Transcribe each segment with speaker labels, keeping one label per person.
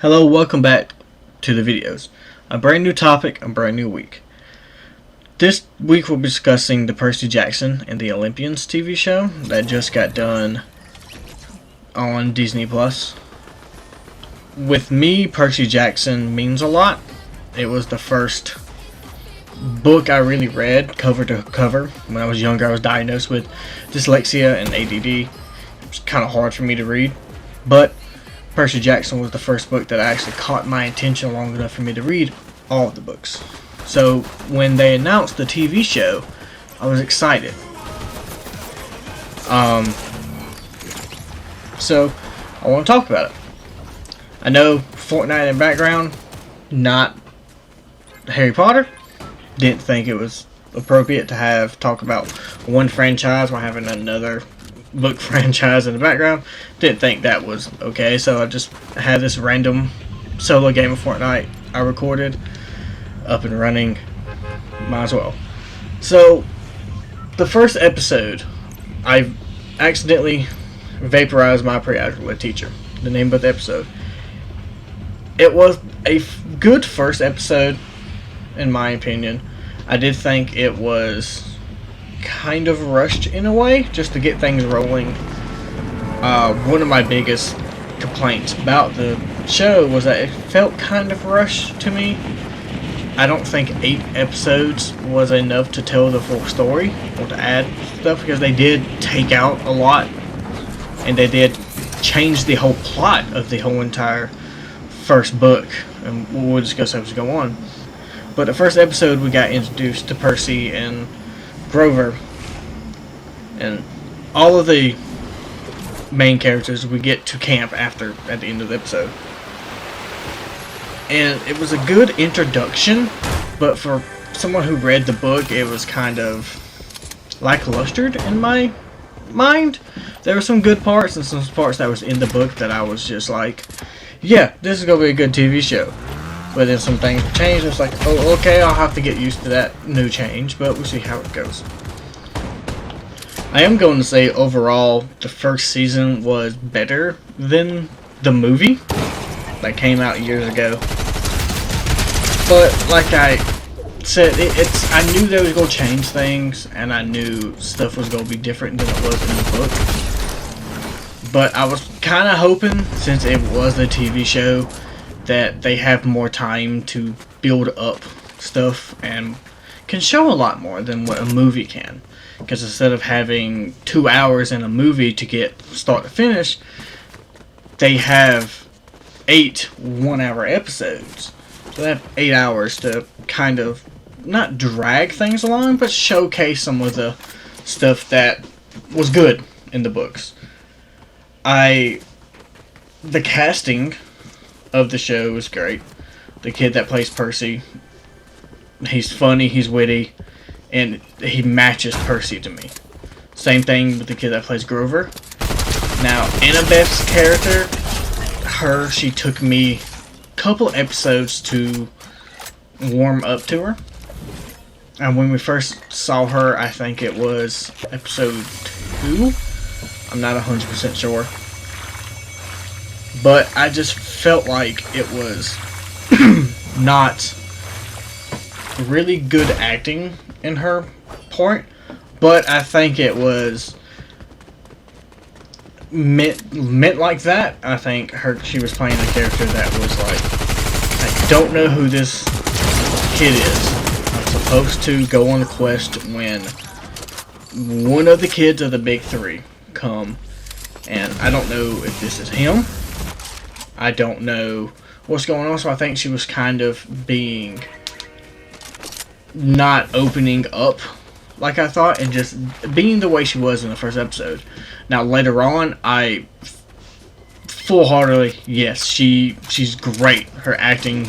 Speaker 1: Hello, welcome back to the videos. A brand new topic, a brand new week. This week we'll be discussing the Percy Jackson and the Olympians TV show that just got done on Disney+. With me, Percy Jackson means a lot. It was the first book I really read cover to cover. When I was younger, I was diagnosed with dyslexia and ADD. It was kind of hard for me to read, but Percy Jackson was the first book that actually caught my attention long enough for me to read all of the books. So when they announced the TV show, I was excited. So I want to talk about it. I know Fortnite in the background, not Harry Potter. Didn't think it was appropriate to talk about one franchise while having another book franchise in the background. Didn't think that was okay, so I just had this random solo game of Fortnite I recorded up and running. Might as well. So the first episode, I accidentally vaporized my pre-algebra teacher. The name of the episode. It was a good first episode, in my opinion. I did think it was kind of rushed in a way, just to get things rolling. One of my biggest complaints about the show was that it felt kind of rushed to me. I don't think 8 episodes was enough to tell the full story or to add stuff, because they did take out a lot and they did change the whole plot of the whole entire first book, and we'll discuss as we go on. But the first episode, we got introduced to Percy and Grover and all of the main characters. We get to camp at the end of the episode, and it was a good introduction, but for someone who read the book, it was kind of lackluster in my mind. There were some good parts and some parts that was in the book that I was just like, yeah, this is gonna be a good TV show. But then some things changed. It's like, oh, okay, I'll have to get used to that new change, but we'll see how it goes. I am going to say overall, the first season was better than the movie that came out years ago. But like I said, I knew they was going to change things, and I knew stuff was going to be different than it was in the book. But I was kind of hoping, since it was a TV show, that they have more time to build up stuff and can show a lot more than what a movie can. Because instead of having 2 hours in a movie to get start to finish, they have 8 one-hour episodes. So they have 8 hours to kind of not drag things along, but showcase some of the stuff that was good in the books. The casting of the show was great. The kid that plays Percy, he's funny, he's witty, and he matches Percy to me. Same thing with the kid that plays Grover. Now, Annabeth's character, she took me a couple episodes to warm up to her. And when we first saw her, I think it was episode 2. I'm not 100% sure. But I just felt like it was not really good acting in her part, but I think it was meant like that. I think she was playing a character that was like, I don't know who this kid is. I'm supposed to go on a quest when one of the kids of the big 3 come, and I don't know if this is him. I don't know what's going on, so I think she was kind of being not opening up like I thought, and just being the way she was in the first episode. Now later on, I full-heartedly, yes, she's great. Her acting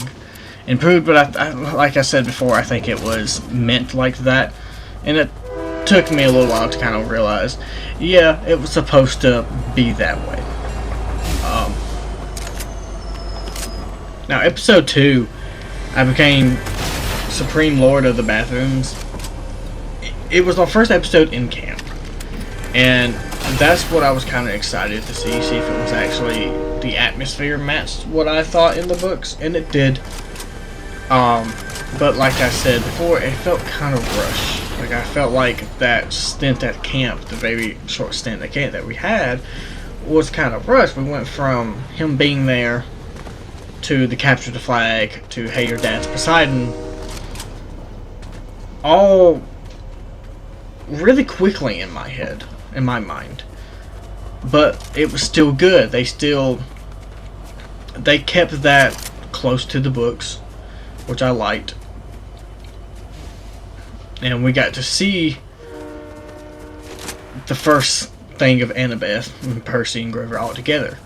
Speaker 1: improved, but I like I said before, I think it was meant like that, and it took me a little while to kind of realize, yeah, it was supposed to be that way. Now, episode 2, I became Supreme Lord of the Bathrooms. It was my first episode in camp, and that's what I was kind of excited to see if it was actually the atmosphere matched what I thought in the books, and it did. But like I said before, it felt kind of rushed. Like, I felt like that stint at camp, the very short stint at camp that we had, was kind of rushed. We went from him being there to the capture the flag to hey, your dad's Poseidon, all really quickly in my head, in my mind. But it was still good. They kept that close to the books, which I liked. And we got to see the first thing of Annabeth and Percy and Grover all together.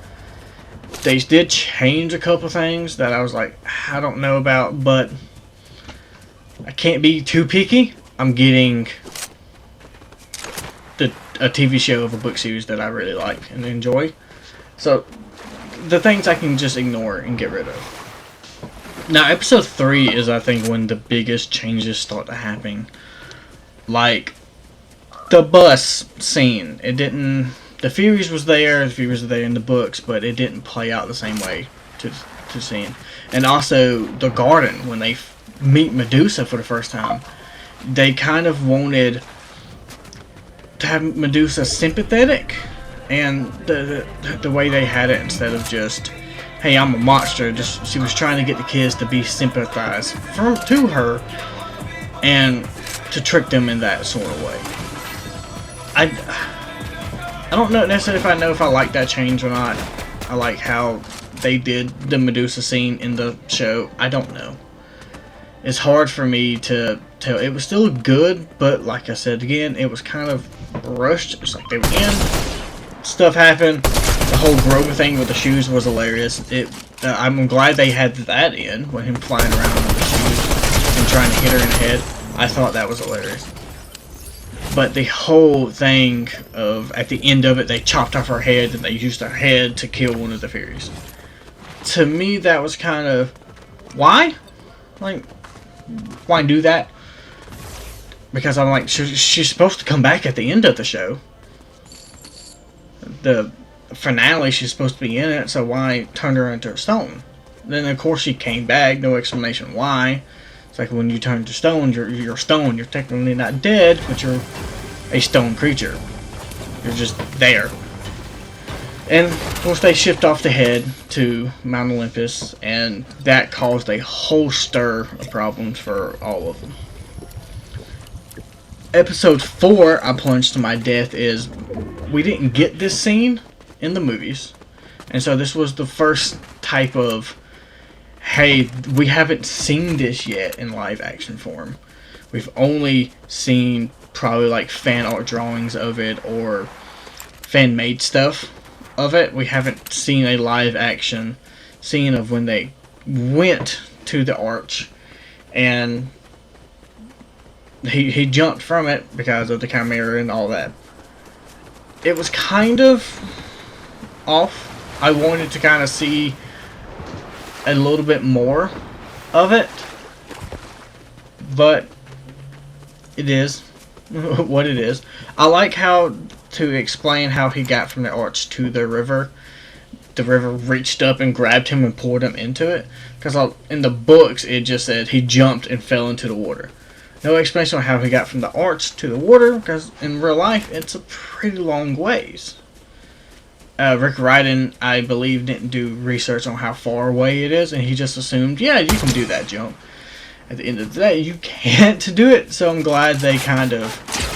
Speaker 1: They did change a couple things that I was like, I don't know about, but I can't be too picky. I'm getting a TV show of a book series that I really like and enjoy. So the things I can just ignore and get rid of. Now, episode 3 is, I think, when the biggest changes start to happen. Like, the bus scene. It didn't... The Furies was there in the books, but it didn't play out the same way to scene. And also, the garden, when they meet Medusa for the first time, they kind of wanted to have Medusa sympathetic. And the way they had it, instead of just... hey, I'm a monster. Just she was trying to get the kids to be sympathized to her, and to trick them in that sort of way. I don't know necessarily if I like that change or not. I like how they did the Medusa scene in the show. I don't know. It's hard for me to tell. It was still good, but like I said again, it was kind of rushed. It's like they were in, stuff happened. The whole Grover thing with the shoes was hilarious. I'm glad they had that in, when him flying around with the shoes and trying to hit her in the head. I thought that was hilarious. But the whole thing of, at the end of it, they chopped off her head and they used her head to kill one of the Furies. To me, that was kind of... why? Like, why do that? Because I'm like, she's supposed to come back at the end of the show. The finale, she's supposed to be in it, so why turn her into a stone? Then of course she came back, no explanation why. It's like, when you turn to stone, you're stone. You're technically not dead, but you're a stone creature. You're just there. And of course they shipped off the head to Mount Olympus, and that caused a whole stir of problems for all of them. Episode 4, I plunged to my death, is we didn't get this scene in the movies, and so this was the first type of, hey, we haven't seen this yet in live action form. We've only seen probably like fan art drawings of it or fan made stuff of it. We haven't seen a live action scene of when they went to the arch and he jumped from it because of the chimera and all that. It was kind of off. I wanted to kind of see a little bit more of it, but it is what it is. I like how, to explain how he got from the arch to the river reached up and grabbed him and pulled him into it, because in the books it just said he jumped and fell into the water. No explanation on how he got from the arch to the water, because in real life it's a pretty long ways. Rick Riordan, I believe, didn't do research on how far away it is, and he just assumed, yeah, you can do that jump. At the end of the day, you can't do it, so I'm glad they kind of,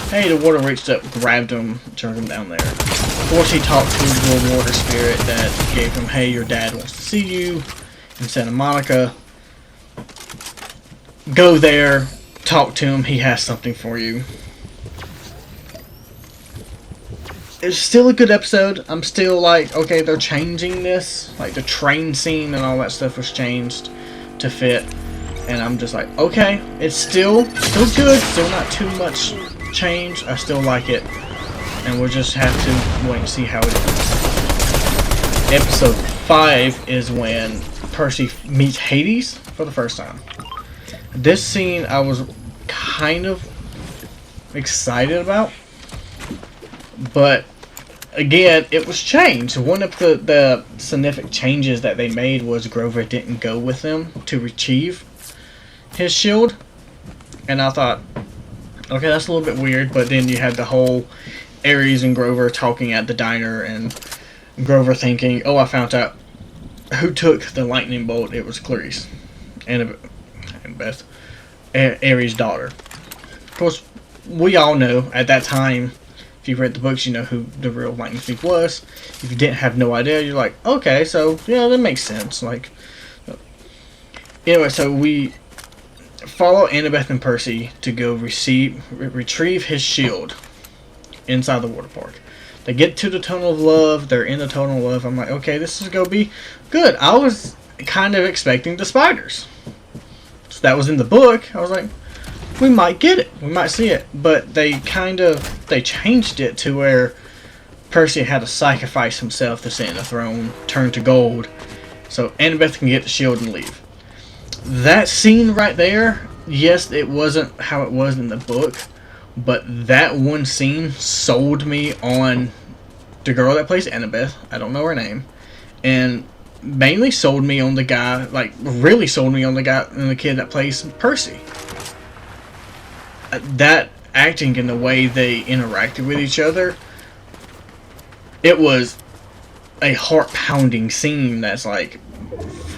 Speaker 1: hey, the water reached up, grabbed him, turned him down there. Of course, he talked to the water spirit that gave him, hey, your dad wants to see you in Santa Monica. Go there, talk to him, he has something for you. It's still a good episode. I'm still like, okay, they're changing this. Like, the train scene and all that stuff was changed to fit. And I'm just like, okay, it's still good. Still not too much change. I still like it. And we'll just have to wait and see how it is. Episode 5 is when Percy meets Hades for the first time. This scene I was kind of excited about, but again, it was changed. One of the significant changes that they made was Grover didn't go with them to retrieve his shield. And I thought, okay, that's a little bit weird. But then you had the whole Ares and Grover talking at the diner, and Grover thinking, oh, I found out who took the lightning bolt. It was Clarice. And Beth, Ares' daughter. Of course, we all know at that time, if you've read the books, you know who the real lightning thief was. If you didn't have no idea, you're like, okay, so yeah, that makes sense. Like, anyway, so we follow Annabeth and Percy to go retrieve his shield inside the water park. They get to the Tunnel of Love. They're in the Tunnel of Love. I'm like, okay, this is gonna be good. I was kind of expecting the spiders. So that was in the book. I was like, we might get it. We might see it. But they changed it to where Percy had to sacrifice himself to sit in the throne, turn to gold, so Annabeth can get the shield and leave. That scene right there, yes, it wasn't how it was in the book, but that one scene sold me on the girl that plays Annabeth. I don't know her name. And mainly sold me on the guy, like, really sold me on the guy and the kid that plays Percy. That acting and the way they interacted with each other, it was a heart-pounding scene that's like,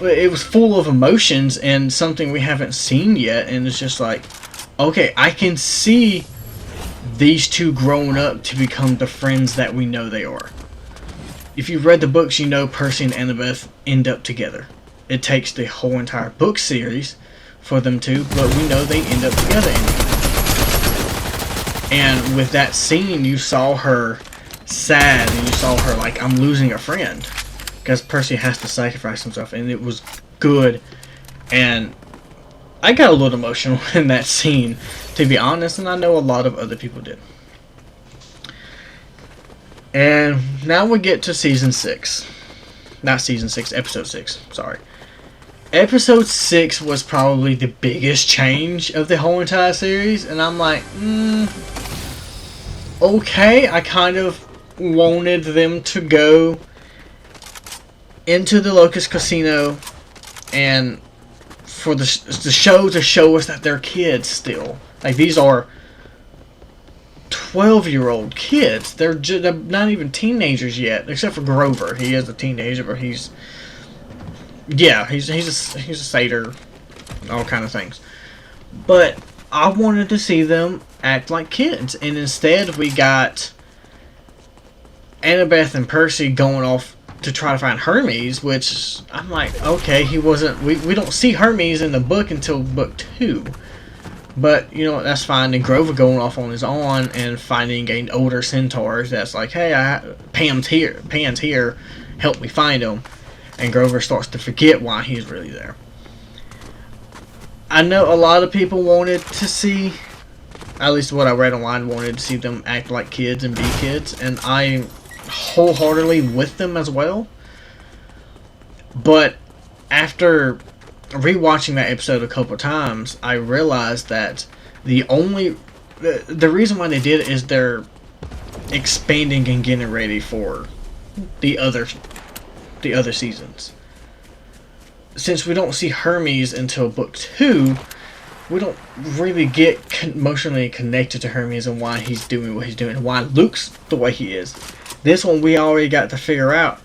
Speaker 1: it was full of emotions and something we haven't seen yet, and it's just like, okay, I can see these two growing up to become the friends that we know they are. If you've read the books, you know Percy and Annabeth end up together. It takes the whole entire book series for them to, but we know they end up together in the end. And with that scene, you saw her sad, and you saw her like, I'm losing a friend. Because Percy has to sacrifice himself, and it was good. And I got a little emotional in that scene, to be honest, and I know a lot of other people did. And now we get to Season 6. Not Season 6, Episode 6, sorry. Episode 6 was probably the biggest change of the whole entire series, and I'm like, okay, I kind of wanted them to go into the Locust Casino and for the show to show us that they're kids still. Like, these are 12-year-old kids. They're not even teenagers yet, except for Grover. He is a teenager, but he's a satyr, all kind of things. But I wanted to see them act like kids, and instead we got Annabeth and Percy going off to try to find Hermes, which I'm like, okay, he wasn't. We don't see Hermes in the book until book 2. But, you know, that's fine. And Grover going off on his own and finding an older centaur that's like, hey, Pan's here, help me find him. And Grover starts to forget why he's really there. I know a lot of people wanted to see, at least what I read online, wanted to see them act like kids and be kids. And I'm wholeheartedly with them as well. But after rewatching that episode a couple times, I realized that the reason why they did it is they're expanding and getting ready for the other seasons. Since we don't see Hermes until book 2, we don't really get emotionally connected to Hermes and why he's doing what he's doing, and why Luke's the way he is. This one we already got to figure out.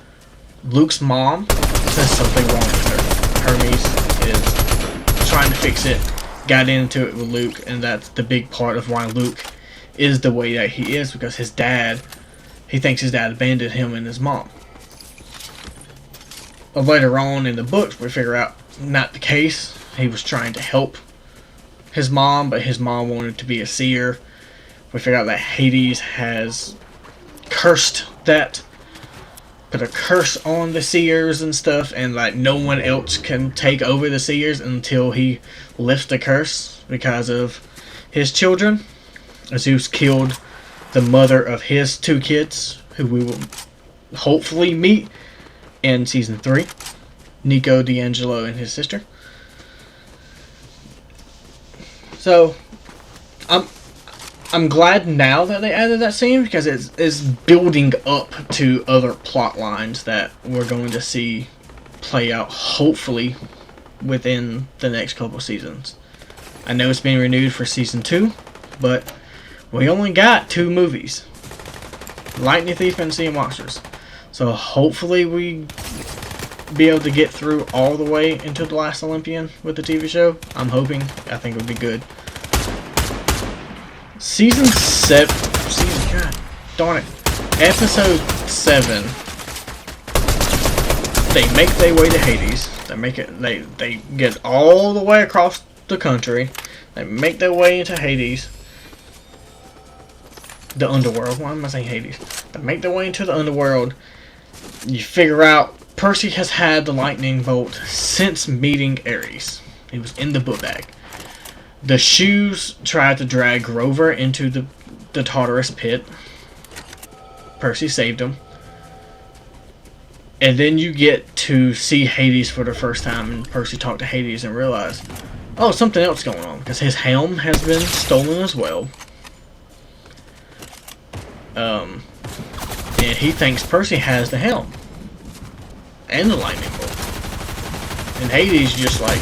Speaker 1: Luke's mom says something wrong with her. Hermes is trying to fix it, got into it with Luke, and that's the big part of why Luke is the way that he is, because he thinks his dad abandoned him and his mom. Later on in the books, we figure out not the case. He was trying to help his mom, but his mom wanted to be a seer. We figure out that Hades has cursed that, put a curse on the seers and stuff, and like no one else can take over the seers until he lifts the curse because of his children. Zeus killed the mother of his 2 kids, who we will hopefully meet in season 3, Nico, D'Angelo, and his sister. So I'm glad now that they added that scene because it's building up to other plot lines that we're going to see play out, hopefully, within the next couple seasons. I know it's being renewed for season 2, but we only got 2 movies. Lightning Thief and Sea of Monsters. So hopefully we be able to get through all the way into The Last Olympian with the TV show. I'm hoping. I think it would be good. Season 7... God darn it. Episode 7. They make their way to Hades. They get all the way across the country. They make their way into Hades. The underworld. Why am I saying Hades? They make their way into the underworld. You figure out Percy has had the lightning bolt since meeting Ares. He was in the book bag. The shoes tried to drag Grover into the Tartarus pit. Percy saved him. And then you get to see Hades for the first time, and Percy talked to Hades and realized, oh, something else going on, because his helm has been stolen as well. And he thinks Percy has the helm and the lightning bolt. And Hades just like,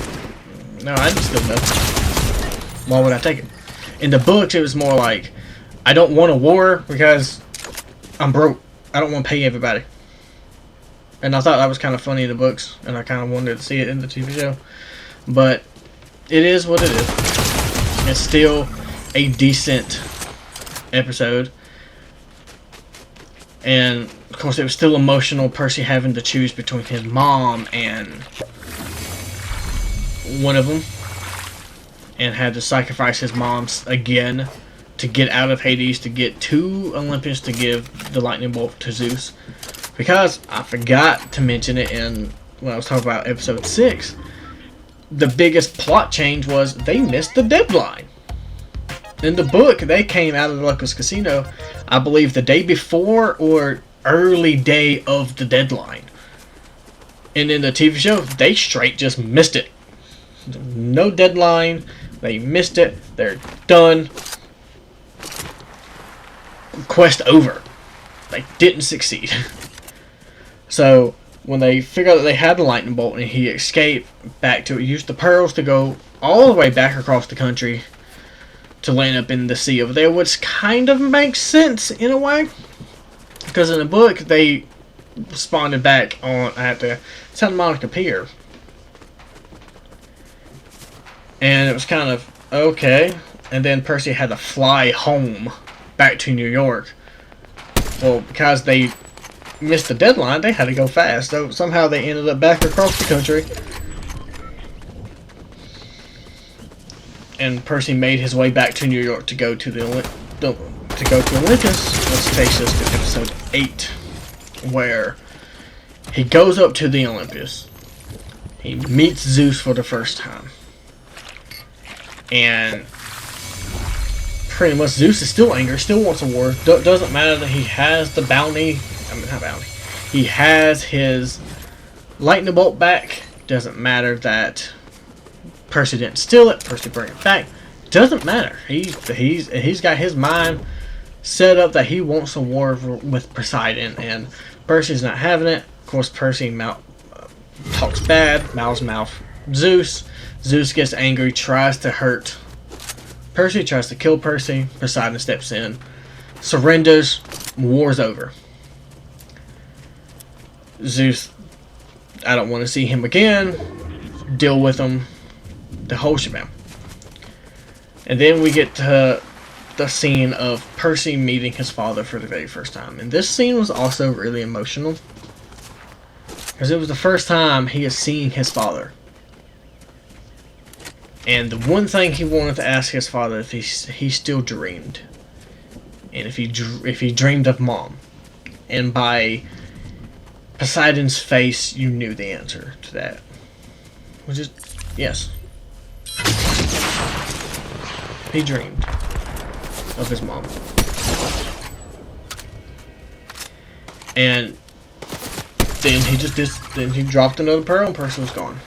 Speaker 1: no, I just don't know. Why would I take it? In the books, it was more like, I don't want a war because I'm broke. I don't want to pay everybody. And I thought that was kind of funny in the books, and I kind of wanted to see it in the TV show. But it is what it is. It's still a decent episode. And, of course, it was still emotional, Percy having to choose between his mom and one of them. And had to sacrifice his mom again to get out of Hades, to get to Olympus to give the lightning bolt to Zeus. Because I forgot to mention it when I was talking about episode 6. The biggest plot change was they missed the deadline. In the book, they came out of the Locust Casino, I believe, the day before or early day of the deadline. And in the TV show, they straight just missed it. No deadline. They missed it. They're done. Quest over. They didn't succeed. So, when they figured out that they had the lightning bolt and he escaped back to it, used the pearls to go all the way back across the country to land up in the sea over there, which kind of makes sense in a way. Because in the book, they spawned back at the Santa Monica Pier. And it was kind of, okay. And then Percy had to fly home back to New York. Well, because they missed the deadline, they had to go fast. So somehow they ended up back across the country. And Percy made his way back to New York to go to Olympus, which takes us to episode 8, where he goes up to the Olympus. He meets Zeus for the first time. And pretty much Zeus is still angry, still wants a war. Doesn't matter that he has the bounty. I mean, not bounty. He has his lightning bolt back. Doesn't matter that Percy didn't steal it. Percy bring it back. Doesn't matter. He's got his mind set up that he wants a war with Poseidon, and Percy's not having it. Of course, Percy talks bad, mouth Zeus. Zeus gets angry, tries to hurt Percy, tries to kill Percy. Poseidon steps in, surrenders, war's over. Zeus, I don't want to see him again, deal with him, the whole shebang. And then we get to the scene of Percy meeting his father for the very first time. And this scene was also really emotional, because it was the first time he is seeing his father. And the one thing he wanted to ask his father if he still dreamed, and if he dreamed of mom. And by Poseidon's face, you knew the answer to that, which is yes. He dreamed of his mom, and then he dropped another pearl, and Percy was gone.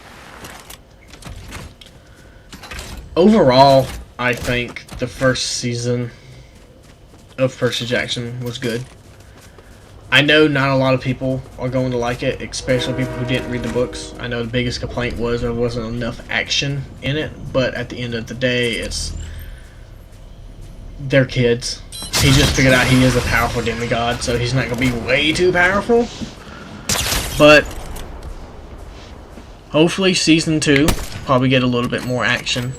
Speaker 1: Overall, I think the first season of Percy Jackson was good. I know not a lot of people are going to like it, especially people who didn't read the books. I know the biggest complaint was there wasn't enough action in it, but at the end of the day, they're kids. He just figured out he is a powerful demigod, so he's not going to be way too powerful. But hopefully season 2 probably get a little bit more action.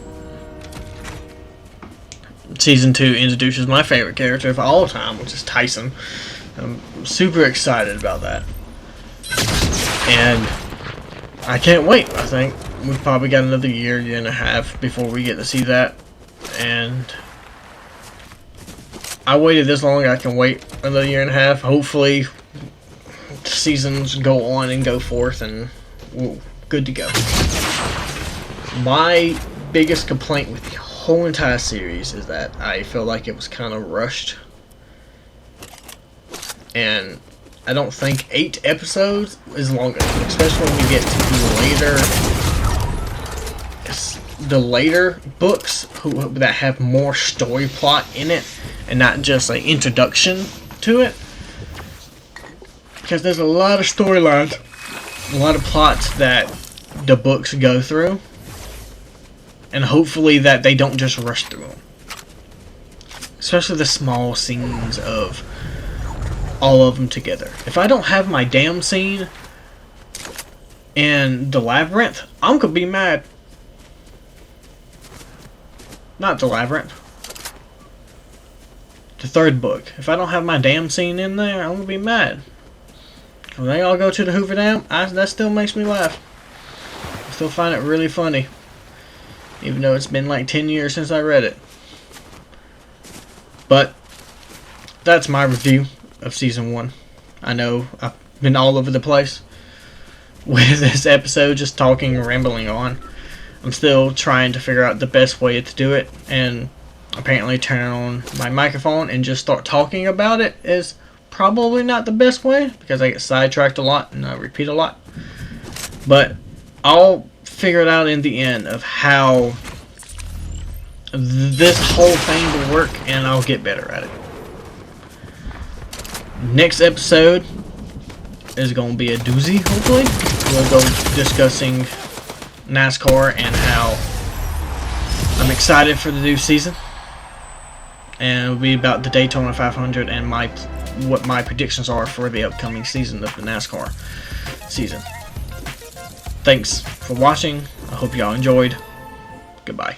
Speaker 1: Season 2 introduces my favorite character of all time, which is Tyson. I'm super excited about that. And I can't wait. I think we've probably got another year and a half before we get to see that. And I waited this long, I can wait another year and a half. Hopefully seasons go on and go forth, and we're good to go. My biggest complaint with the whole entire series is that I feel like it was kind of rushed. And I don't think 8 episodes is long enough, especially when we get to the later books that have more story plot in it and not just an introduction to it. Because there's a lot of storylines, a lot of plots that the books go through, and hopefully that they don't just rush through them. Especially the small scenes of all of them together. If I don't have my damn scene in the labyrinth, I'm gonna be mad. Not the labyrinth. The 3rd book. If I don't have my damn scene in there, I'm gonna be mad. When they all go to the Hoover Dam, that still makes me laugh. I still find it really funny. Even though it's been like 10 years since I read it. But that's my review of season 1. I know I've been all over the place with this episode, just talking and rambling on. I'm still trying to figure out the best way to do it, and apparently turning on my microphone and just start talking about it is probably not the best way, because I get sidetracked a lot and I repeat a lot. But I'll figure it out in the end of how this whole thing will work, and I'll get better at it. Next episode is going to be a doozy, hopefully. We'll go discussing NASCAR and how I'm excited for the new season. And it'll be about the Daytona 500 and what my predictions are for the upcoming season of the NASCAR season. Thanks for watching. I hope y'all enjoyed. Goodbye.